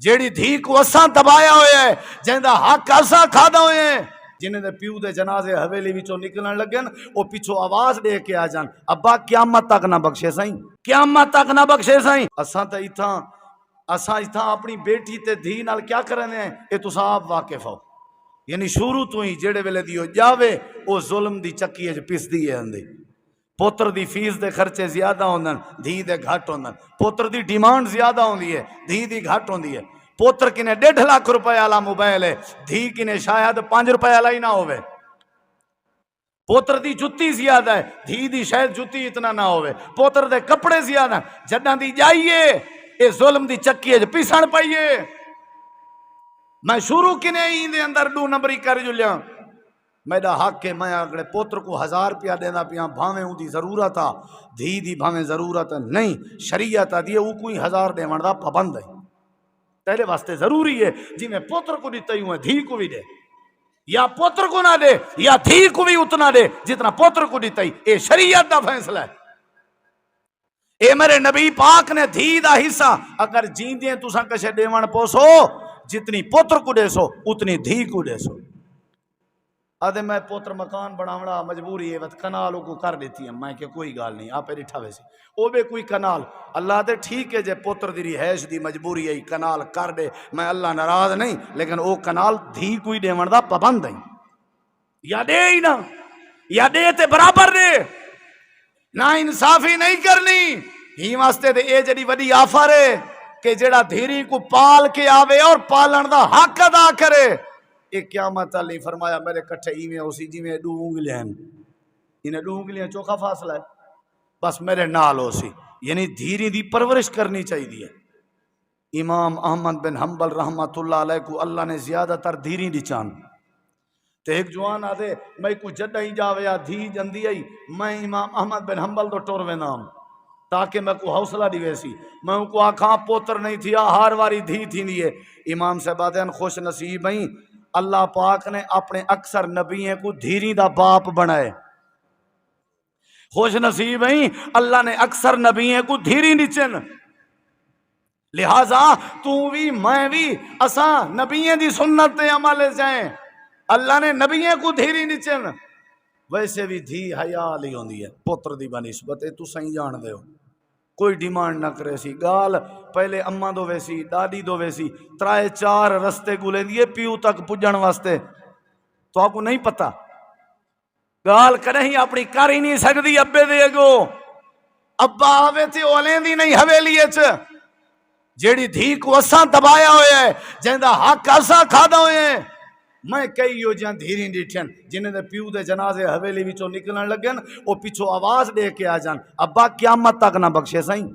جیڑی دھی کو اساں دبایا ہویا ہے، جہندا حق اساں کھادا ہوئے ہیں، جنہیں دے پیو دے جنازے حویلی وچوں نکلن لگن او پیچھوں آواز دے کے آ جان، ابا قیامت تک نہ بخشے سائیں، قیامت تک نہ بخشے سائیں۔ اساں ایتھاں اپنی بیٹی تے دھی نال کیا کرنے ہیں اے تساں آپ واقف ہو، یعنی شروع تو ہی جیڑے ویلے دیو جاوے او ظلم دی چکی وچ پس دی ہے اندے۔ پوتر دی فیس دے خرچے زیادہ ہوندن، دھی دے گھٹ ہوندن، پوتر دی ڈیمانڈ زیادہ ہوندی ہے، دھی دی گھٹ ہوندی ہے۔ پوتر کنے 1.5 لاکھ روپے والا موبائل ہے، دھی کنے شاید 5 روپے والا ہی نہ ہوئے۔ پوتر دی جتی زیادہ ہے، دھی دی شاید جتی اتنا نہ ہوئے۔ پوتر دے کپڑے زیادہ، جڈاں دی جائیے اے ظلم دی چکی ہے پیسن پائیے۔ میں شروع کنے ہی دے اندر 2 نمبری کر جلیاں، میرا حق ہے، میں اگلے پوتر کو 1000 روپیہ دینا پیاں، بھاویں اون دی ضرورت آ، دھی دی بھاویں ضرورت نہیں، شریعت آ دیئے او کوئی 1000 دے مندا پابند ہے، تیرے واسطے ضروری ہے جی میں پوتر کو دیتا ہوں دھی کو بھی دے، یا پوتر کو نہ دے یا دھی کو بھی اتنا دے جتنا پوتر کو دیتا ہی، اے شریعت دا فیصلہ ہے۔ اے میرے نبی پاک نے دھی دا حصہ اگر جیندیں تساں کشے دیوان پوسو، جتنی پوتر کو دے سو اتنی دھی کو دے سو۔ آدھے میں پوتر مکان بڑھاونا مجبوری ہے، وقت کنالوں کو کر دیتی ہیں، میں کہ کوئی گال نہیں، آپ ریٹھا ویسے او بے کوئی کنال اللہ دے ٹھیک ہے، جے پوتر دی رہائش دی مجبوری ہے کنال کر دے، میں اللہ ناراض نہیں، لیکن او کنال دھی کوئی دے دا پابند ہے، یا دے ہی نہ، یا دے تے برابر دے، نہ انصافی نہیں کرنی۔ ہی واسطے دے اے جڑی وڈی آفر ہے کہ جڑا دھیری کو پال کے آوے اور پالن دا حق ادا کرے، ایک قیامت علی فرمایا میرے کٹھے ایویں اسی جی میں 2 انگلیاں ہیں، انہیں 2 انگلیاں چوکھا فاصلہ ہے، بس میرے نال ہو سی، یعنی دھیری دی پرورش کرنی چاہیے۔ امام احمد بن حنبل رحمت اللہ علیہ کو اللہ نے زیادہ تر دھیری دی چان، تے ایک جوان آدھے میں کو جڈا ہی جاوے یا دھی جندی آئی، میں امام احمد بن حنبل تو ٹور نام تاکہ میں کو حوصلہ دی ویسی، میں ان کو آکھاں پوتر نہیں تھیا ہار واری دھی تھی نہیں ہے۔ امام صاحب آدھے خوش نصیب ہیں اللہ پاک نے اپنے اکثر نبیوں کو دھیری دا باپ بنائے، خوش نصیب ہیں اللہ نے اکثر نبیوں کو دھیری نچن، لہٰذا تو بھی میں بھی اساں نبیوں دی سنت تے عمل جائیں، اللہ نے نبیوں کو دھیری نچن۔ ویسے بھی دھی حیا لی ہوندی ہے پوتر دی بنسبت، تو صحیح جان دے ہو، کوئی ڈیمانڈ نہ کرے سی، گال پہلے اماں دو ویسی ڈاڈی دو ویسی 3-4 رستے گلے دیے پیو تک پجن واسطے، تو آپ کو نہیں پتا گال کریں ہی اپنی کر ہی نہیں سکتی، ابے دے گو ابا آوے تھے اولیں دی نہیں حویلی اچ، جیڑی دھی کو اساں دبایا ہویا ہے، جہندا حق اساں کھادا ہوئے ہیں۔ میں کئی ہو جہاں دھیری ڈیٹھن جنہیں دے پیو دے جنازے حویلی وچوں نکلن لگن او پیچھوں آواز دے کے آ جان، ابا قیامت تک نہ بخشے سائیں،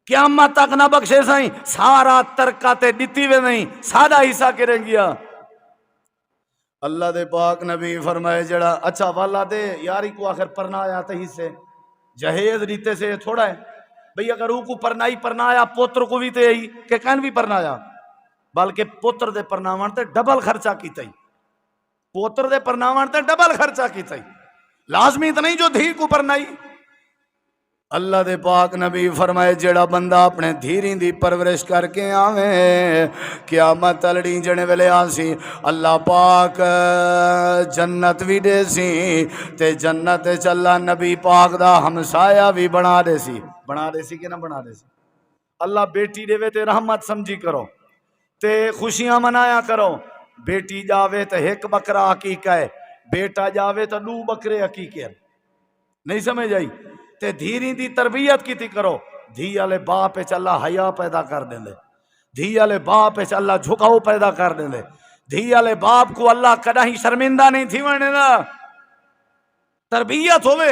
قیامت تک نہ بخشے سائیں، سارا ترکہ تے دتی وے نہیں، سادہ حصہ کریں گیا۔ اللہ دے پاک نبی فرمائے جڑا اچھا والا دے یاری کو آخر پرنایا تے حصے جہیز دیتے سے تھوڑا ہے بھئی، اگر او کو پرنایا پوتر کو بھی تے ہی کہ کہن بھی پرنایا، بلکہ پوتر دے پرناون تے ڈبل خرچہ کیتا ہی، پوتر دے پرناون تے ڈبل خرچہ کیتا ہی، لازمی تو نہیں جو دھی کو پرنائی۔ اللہ دے پاک نبی فرمائے جڑا بندہ اپنے دھیری دی پرورش کر کے آویں قیامت لڑی جنے ویلے آسی، اللہ پاک جنت بھی دے سی تے جنت چلا نبی پاک دا ہمسایہ بھی بنا دے سی کہ نہ بنا دے سی۔ اللہ بیٹی دے وے تے رحمت سمجھی کرو تے خوشیاں منایا کرو، بیٹی جاوے تے 1 بکرا عقیقہ ہے، بیٹا جاوے تے 2 بکرے عقیقے ہیں، نہیں سمجھ آئی؟ تے دھیری دی تربیت کی تھی کرو، دھی والے باپ اچ اللہ حیا پیدا کر دیں دے، دھی والے باپ اچ اللہ جھکاؤ پیدا کر دیں دے، دھی والے باپ کو اللہ کدی شرمندہ نہیں تھی ونے نا، تربیت ہوئے